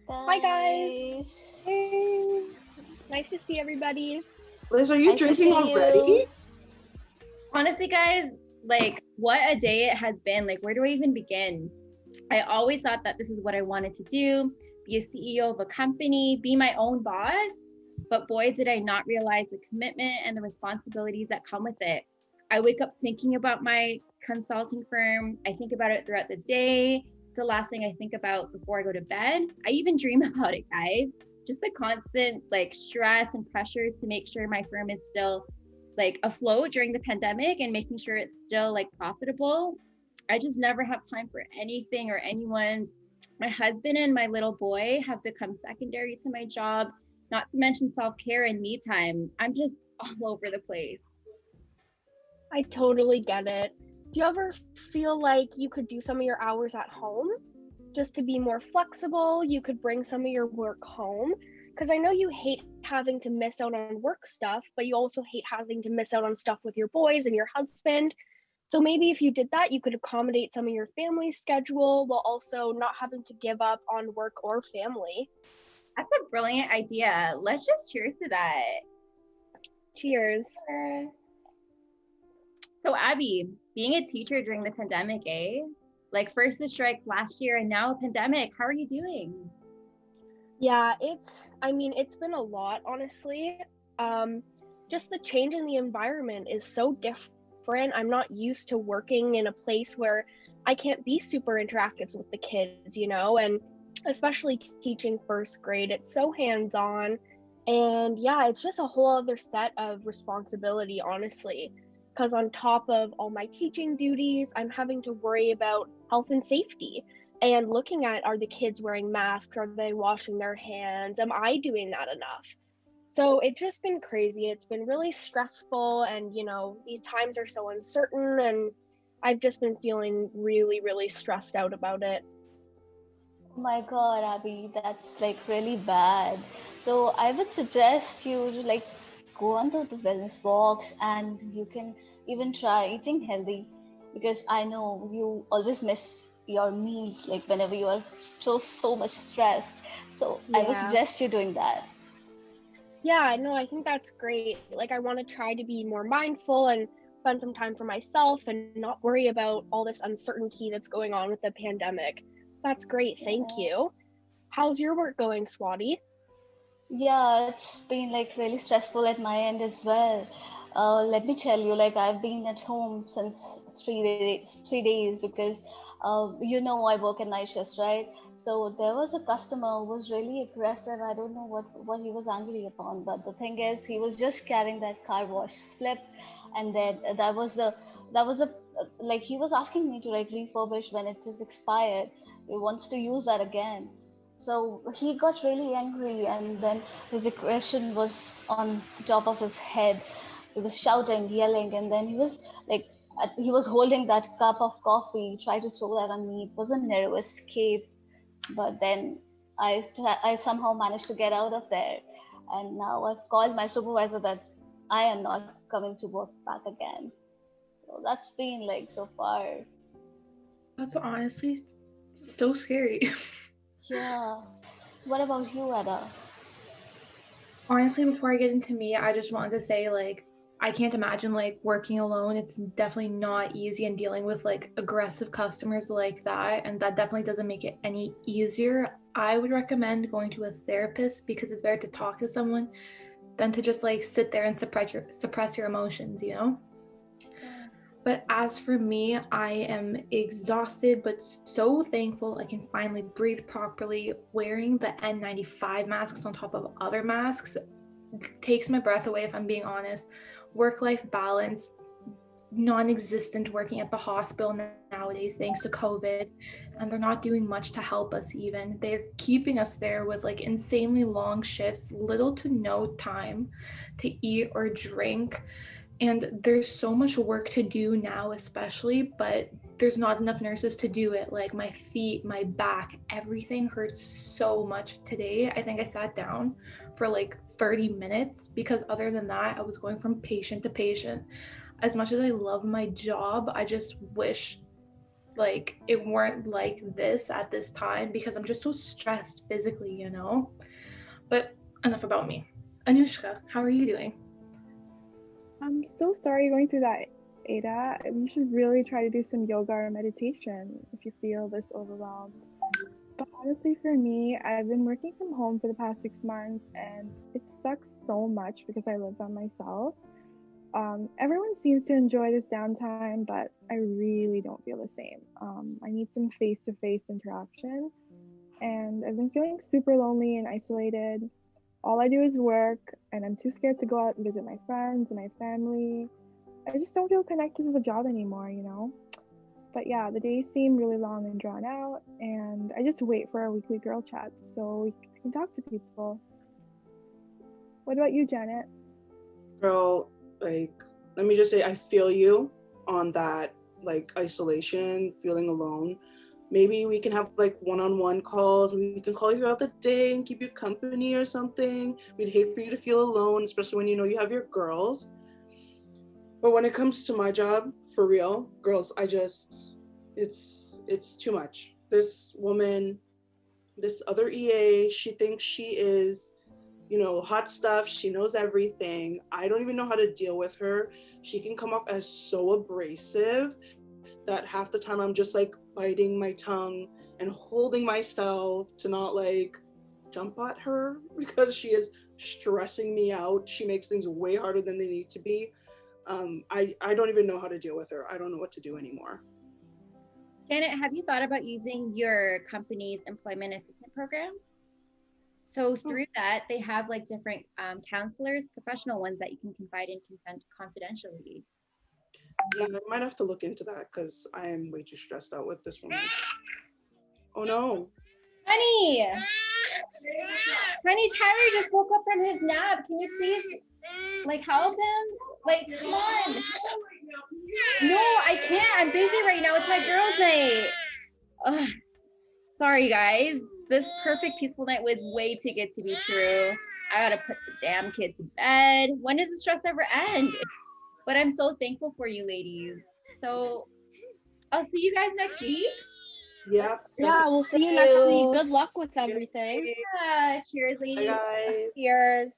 Hi guys. Guys, Hey. Nice to see everybody. Liz, are you nice to drinking see you. already? Honestly, guys, like, what a day it has been. Like, where do I even begin? I always thought that this is what I wanted to do, be a CEO of a company, be my own boss. But boy, did I not realize the commitment and the responsibilities that come with it. I wake up thinking about my consulting firm. I think about it throughout the day. It's the last thing I think about before I go to bed. I even dream about it, guys. Just the constant like stress and pressures to make sure my firm is still like afloat during the pandemic and making sure it's still like profitable. I just never have time for anything or anyone. My husband and my little boy have become secondary to my job, not to mention self-care and me time. I'm just all over the place. I totally get it. Do you ever feel like you could do some of your hours at home just to be more flexible? You could bring some of your work home? Because I know you hate having to miss out on work stuff, but you also hate having to miss out on stuff with your boys and your husband. So maybe if you did that, you could accommodate some of your family's schedule while also not having to give up on work or family. That's a brilliant idea. Let's just cheers to that. Cheers. So Abby, being a teacher during the pandemic, like first the strike last year and now a pandemic, how are you doing? Yeah, it's been a lot, honestly. Just the change in the environment is so different. I'm not used to working in a place where I can't be super interactive with the kids, and especially teaching first grade, it's so hands-on. And yeah, it's just a whole other set of responsibility, honestly. Because on top of all my teaching duties, I'm having to worry about health and safety and looking at, are the kids wearing masks? Are they washing their hands? Am I doing that enough? So it's just been crazy. It's been really stressful, and these times are so uncertain, and I've just been feeling really, really stressed out about it. Oh my God, Abby, that's like really bad. So I would suggest you to like go on to the wellness box and you can even try eating healthy because I know you always miss your meals like whenever you are so much stressed. So I would Yeah. suggest you doing that. Yeah, no, I think that's great. Like, I want to try to be more mindful and spend some time for myself and not worry about all this uncertainty that's going on with the pandemic. So that's great. Thank Yeah. you. How's your work going, Swati? Yeah, it's been like really stressful at my end as well. Let me tell you, like I've been at home since 3 days because I work at night shifts, right? So there was a customer who was really aggressive. I don't know what he was angry upon, but the thing is, he was just carrying that car wash slip, and then that was the like he was asking me to like refurbish when it is expired. He wants to use that again. So he got really angry, and then his aggression was on the top of his head. He was shouting, yelling, and then he was like, he was holding that cup of coffee, tried to throw that on me. It was a narrow escape, but then I somehow managed to get out of there. And now I've called my supervisor that I am not coming to work back again. So that's been like so far. That's honestly so scary. Yeah. What about you, Ada? Honestly, before I get into me, I just wanted to say, like, I can't imagine like working alone. It's definitely not easy, and dealing with like aggressive customers like that, and that definitely doesn't make it any easier. I would recommend going to a therapist because it's better to talk to someone than to just like sit there and suppress your emotions, But as for me, I am exhausted, but so thankful I can finally breathe properly. Wearing the N95 masks on top of other masks takes my breath away, if I'm being honest. Work-life balance, non-existent working at the hospital nowadays thanks to COVID, and they're not doing much to help us even. They're keeping us there with like insanely long shifts, little to no time to eat or drink. And there's so much work to do now, especially, but there's not enough nurses to do it. Like my feet, my back, everything hurts so much today. I think I sat down for like 30 minutes because other than that, I was going from patient to patient. As much as I love my job, I just wish like it weren't like this at this time because I'm just so stressed physically, you know. But enough about me. Anushka, how are you doing? I'm so sorry you're going through that, Ada. You should really try to do some yoga or meditation if you feel this overwhelmed. But honestly, for me, I've been working from home for the past 6 months and it sucks so much because I live by myself. Everyone seems to enjoy this downtime, but I really don't feel the same. I need some face to face interaction, and I've been feeling super lonely and isolated. All I do is work, and I'm too scared to go out and visit my friends and my family. I just don't feel connected to the job anymore, you know? But yeah, the days seem really long and drawn out, and I just wait for our weekly girl chats so we can talk to people. What about you, Janet? Girl, like, let me just say, I feel you on that, like, isolation, feeling alone. Maybe we can have like one-on-one calls. We can call you throughout the day and keep you company or something. We'd hate for you to feel alone, especially when you know you have your girls. But when it comes to my job, for real, girls, it's too much. This woman, this other EA, she thinks she is, you know, hot stuff. She knows everything. I don't even know how to deal with her. She can come off as so abrasive that half the time I'm just like biting my tongue and holding myself to not like jump at her because she is stressing me out. She makes things way harder than they need to be. I don't even know how to deal with her. I don't know what to do anymore. Janet, have you thought about using your company's employment assistant program? So through that, they have like different counselors, professional ones that you can confide in confidentially. Yeah, I might have to look into that because I am way too stressed out with this woman. Oh no. Honey! Honey, Tyler just woke up from his nap. Can you please like help him? Like, come on. No, I can't. I'm busy right now. It's my girls' night. Ugh. Sorry, guys. This perfect peaceful night was way too good to be true. I gotta put the damn kid to bed. When does the stress ever end? But I'm so thankful for you ladies. So I'll see you guys next week. Yep. Yeah, we'll see you next week. Good luck with everything. Yeah, cheers, ladies. Bye, guys. Cheers.